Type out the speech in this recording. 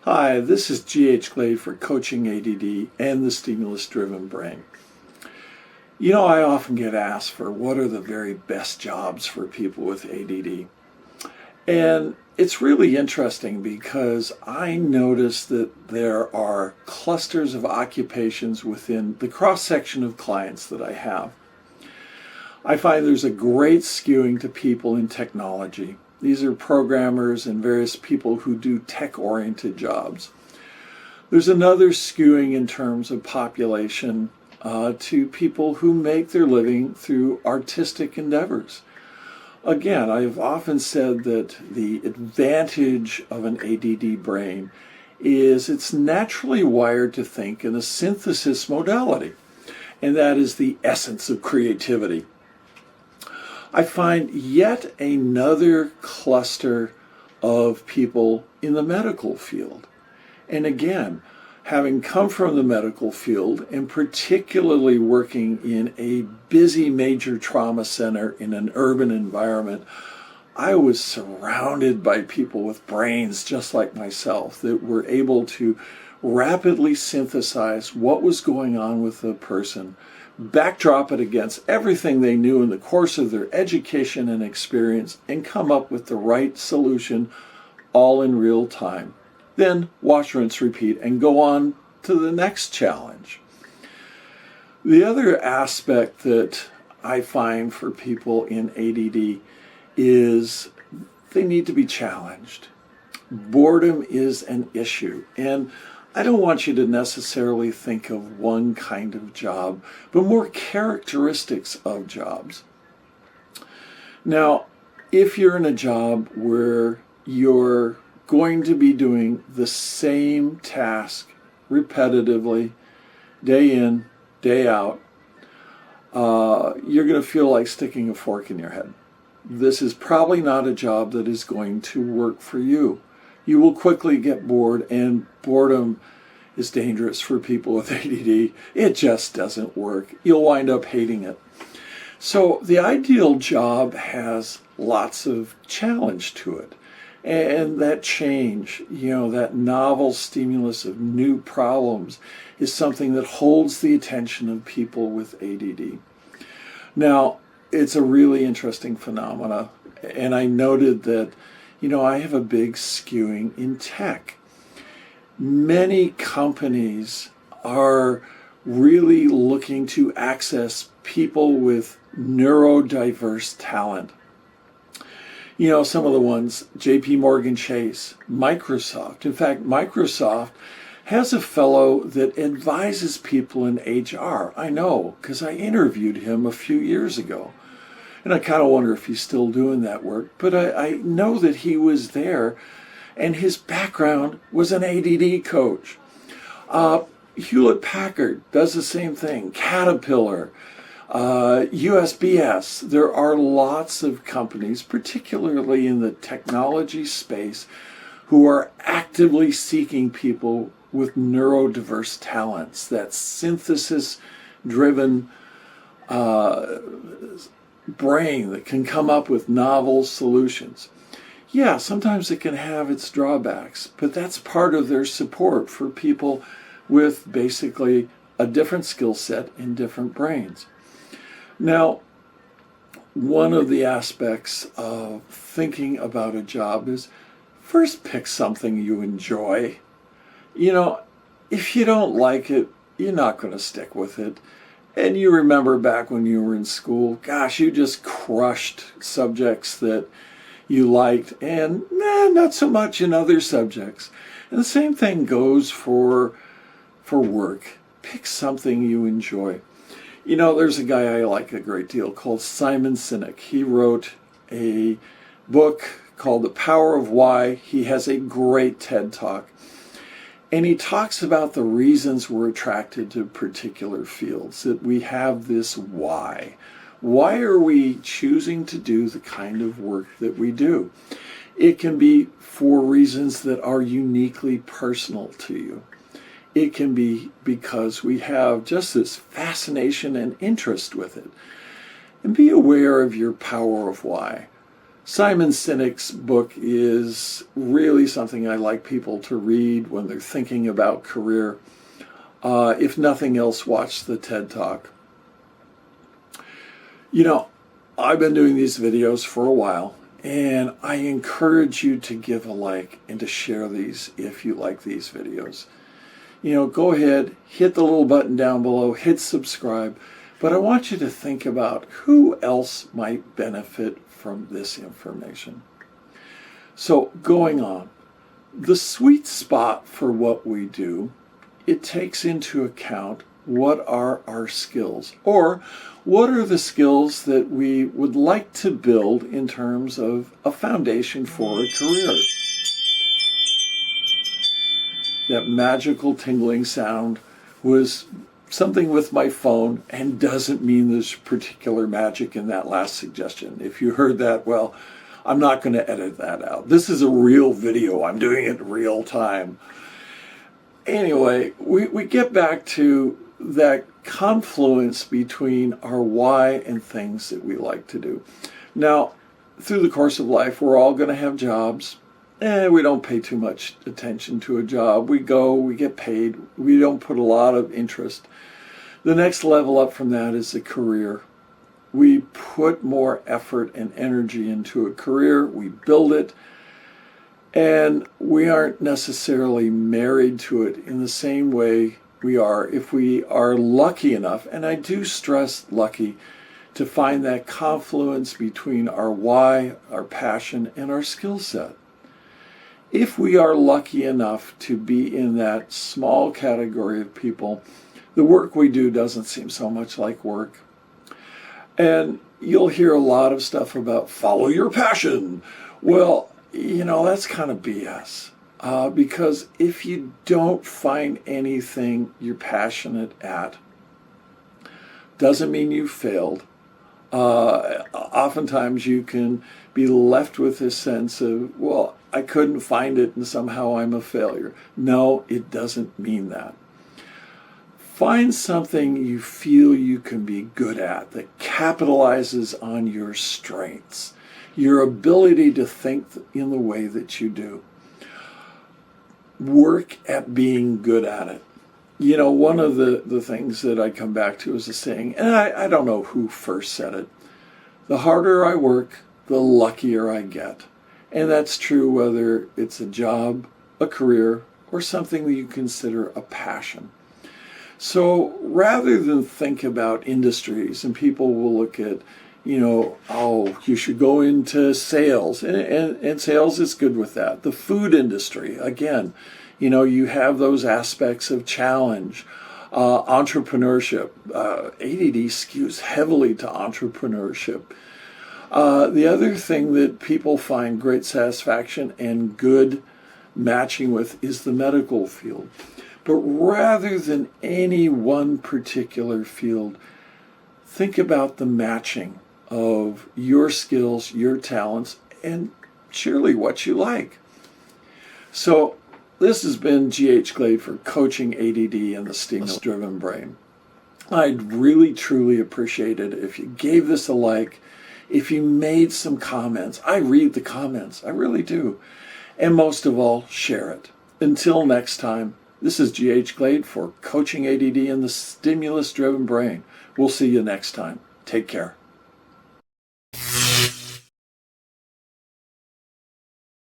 Hi, this is G.H. Glade for Coaching ADD and the Stimulus-Driven Brain. You know, I often get asked for what are the very best jobs for people with ADD. And it's really interesting because I notice that there are clusters of occupations within the cross-section of clients that I have. I find there's a great skewing to people in technology. These are programmers and various people who do tech-oriented jobs. There's another skewing in terms of population to people who make their living through artistic endeavors. Again, I've often said that the advantage of an ADD brain is it's naturally wired to think in a synthesis modality, and that is the essence of creativity. I find yet another cluster of people in the medical field. And again, having come from the medical field and particularly working in a busy major trauma center in an urban environment, I was surrounded by people with brains just like myself that were able to rapidly synthesize what was going on with the person, backdrop it against everything they knew in the course of their education and experience, and come up with the right solution all in real time. Then wash, rinse, repeat, and go on to the next challenge. The other aspect that I find for people in ADD is they need to be challenged. Boredom is an issue, and I don't want you to necessarily think of one kind of job, but more characteristics of jobs. Now, if you're in a job where you're going to be doing the same task repetitively, day in, day out, you're going to feel like sticking a fork in your head. This is probably not a job that is going to work for you. You will quickly get bored, and boredom is dangerous for people with ADD. It just doesn't work. You'll wind up hating it. So the ideal job has lots of challenge to it. And that change, that novel stimulus of new problems is something that holds the attention of people with ADD. Now, it's a really interesting phenomena, and I noted that I have a big skewing in tech. Many companies are really looking to access people with neurodiverse talent. Some of the ones, JP Morgan Chase, Microsoft. In fact, Microsoft has a fellow that advises people in HR. I know, because I interviewed him a few years ago. And I kind of wonder if he's still doing that work. But I know that he was there, and his background was an ADD coach. Hewlett-Packard does the same thing. Caterpillar, USBS. There are lots of companies, particularly in the technology space, who are actively seeking people with neurodiverse talents, that synthesis-driven brain that can come up with novel solutions. Yeah, sometimes it can have its drawbacks, but that's part of their support for people with basically a different skill set and different brains. Now, one of the aspects of thinking about a job is first pick something you enjoy. If you don't like it, you're not going to stick with it. And you remember back when you were in school, gosh, you just crushed subjects that you liked and not so much in other subjects. And the same thing goes for work. Pick something you enjoy. There's a guy I like a great deal called Simon Sinek. He wrote a book called The Power of Why. He has a great TED Talk. And he talks about the reasons we're attracted to particular fields, that we have this why. Why are we choosing to do the kind of work that we do? It can be for reasons that are uniquely personal to you. It can be because we have just this fascination and interest with it. and be aware of your power of why. Simon Sinek's book is really something I like people to read when they're thinking about career. If nothing else, watch the TED Talk. You know, I've been doing these videos for a while, and I encourage you to give a like and to share these if you like these videos. You know, go ahead, hit the little button down below, hit subscribe, but I want you to think about who else might benefit from this information. So going on, the sweet spot for what we do, it takes into account what are our skills, or what are the skills that we would like to build in terms of a foundation for a career. That magical tingling sound was something with my phone and doesn't mean there's particular magic in that last suggestion. If you heard that, well, I'm not going to edit that out. This is a real video. I'm doing it in real time. Anyway, we get back to that confluence between our why and things that we like to do. Now, through the course of life, we're all going to have jobs. We don't pay too much attention to a job. We go, we get paid. We don't put a lot of interest. The next level up from that is a career. We put more effort and energy into a career. We build it. And we aren't necessarily married to it in the same way we are if we are lucky enough, and I do stress lucky, to find that confluence between our why, our passion, and our skill set. If we are lucky enough to be in that small category of people, the work we do doesn't seem so much like work. And you'll hear a lot of stuff about follow your passion. Well, you know, that's kind of BS. Because if you don't find anything you're passionate at, doesn't mean you failed. Oftentimes you can be left with this sense of, well, I couldn't find it and somehow I'm a failure. No, it doesn't mean that. Find something you feel you can be good at that capitalizes on your strengths, your ability to think in the way that you do. Work at being good at it. You know, one of the things that I come back to is a saying, and I don't know who first said it, the harder I work, the luckier I get. And that's true whether it's a job, a career, or something that you consider a passion. So rather than think about industries, and people will look at, you know, oh, you should go into sales, and sales is good with that. The food industry, again, you know, you have those aspects of challenge. Entrepreneurship, ADD skews heavily to entrepreneurship. The other thing that people find great satisfaction and good matching with is the medical field. But rather than any one particular field, think about the matching of your skills, your talents, and surely what you like. So this has been G.H. Glade for Coaching ADD and the Stimulus-Driven Brain. I'd really, truly appreciate it if you gave this a like, if you made some comments. I read the comments, I really do. And most of all, share it. Until next time, this is G.H. Glade for Coaching ADD and the Stimulus-Driven Brain. We'll see you next time. Take care.